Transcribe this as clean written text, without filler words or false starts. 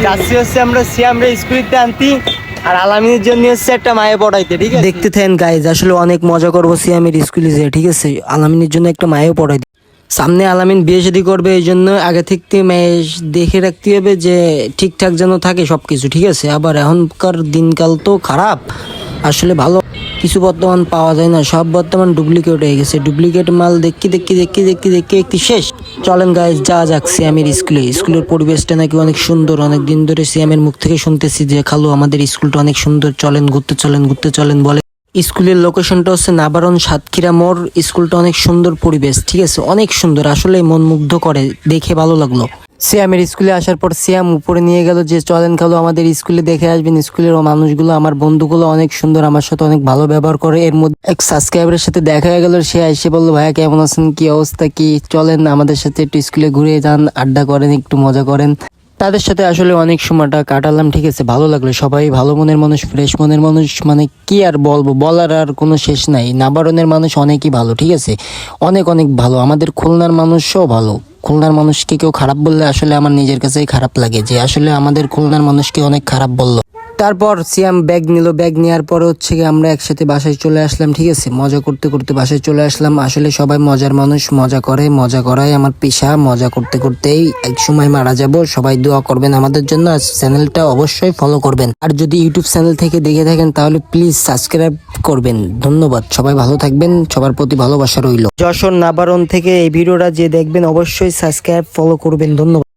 যাচ্ছি হচ্ছে আমরা সিয়ামরে স্কুলে আনতি আর আলামিনের জন্য হচ্ছে একটা মায়ে পড়াইতে, ঠিক আছে? দেখতে থাকেন গাইজ, আসলে অনেক মজা করবো সিয়ামের স্কুলে যেয়ে, ঠিক আছে? আলামিনের জন্য একটা মায়েও পড়াইতে। সামনে আলামিন বিয়ে শাদী করবে, এই জন্য আগে থেকে মেয়ে দেখে রাখতে হবে যে ঠিকঠাক যেন থাকে সবকিছু, ঠিক আছে? আবার এখনকার দিনকাল তো খারাপ, আসলে ভালো কিছু বর্তমান পাওয়া যায় না, সব বর্তমান ডুপ্লিকেট হয়ে গেছে। ডুপ্লিকেট মাল দেখি শেষ। চলেন গাইজ যা যাক সিয়ামের স্কুলের পরিবেশটা নাকি অনেক সুন্দর। অনেক দিন ধরে সিয়ামের মুখ থেকে শুনতেছি যে খালু আমাদের স্কুলটা অনেক সুন্দর, চলেন ঘুরতে চলেন বলে। স্কুলের লোকেশনটা হচ্ছে নাবারণ সাতক্ষীরা মোড়। স্কুলটা অনেক সুন্দর পরিবেশ, ঠিক আছে? অনেক সুন্দর, আসলে মন মুগ্ধ করে, দেখে ভালো লাগলো। সিয়ামের স্কুলে আসার পর সিয়াম উপরে নিয়ে গেল যে চলেন খালু আমাদের স্কুলে দেখে আসবেন। স্কুলের মানুষগুলো, আমার বন্ধুগুলো অনেক সুন্দর, আমার সাথে অনেক ভালো ব্যবহার করে। এর মধ্যে এক সাবস্ক্রাইবারের সাথে দেখা হয়ে গেল, সে এসে বললো ভাইয়া কেমন আছেন, কি অবস্থা, কি চলেন আমাদের সাথে একটু স্কুলে ঘুরে যান, আড্ডা করেন, একটু মজা করেন। তাদের সাথে আসলে অনেক সময়টা কাটালাম, ঠিক আছে? ভালো লাগলো, সবাই ভালো মনের মানুষ, ফ্রেশ মনের মানুষ, মানে কি আর বলবো, বলার আর কোনো শেষ নাই। নাবারণের মানুষ অনেকই ভালো, ঠিক আছে? অনেক ভালো। আমাদের খুলনার মানুষও ভালো। খুলনার মানুষকে কেউ খারাপ বললে আসলে আমার নিজের কাছেই খারাপ লাগে যে আসলে আমাদের খুলনার মানুষকে অনেক খারাপ বললো। তারপর সিয়াম ব্যাগ নিল, ব্যাগ নেওয়ার পরে হচ্ছে গিয়ে আমরা একসাথে বাসায় চলে আসলাম, ঠিক আছে? মজা করতে করতে বাসায় চলে আসলাম। আসলে সবাই মজার মানুষ, মজা করে, মজা করাই আমার পেশা। মজা করতে করতেই এক সময় মারা যাব। সবাই দোয়া করবেন আমাদের জন্য, আর চ্যানেলটা অবশ্যই ফলো করবেন। আর যদি ইউটিউব চ্যানেল থেকে দেখে থাকেন তাহলে প্লিজ সাবস্ক্রাইব করবেন। ধন্যবাদ, সবাই ভালো থাকবেন, সবার প্রতি ভালোবাসা রইল। যশোর নাবারণ থেকে এই ভিডিওটা যে দেখবেন অবশ্যই সাবস্ক্রাইব ফলো করবেন। ধন্যবাদ।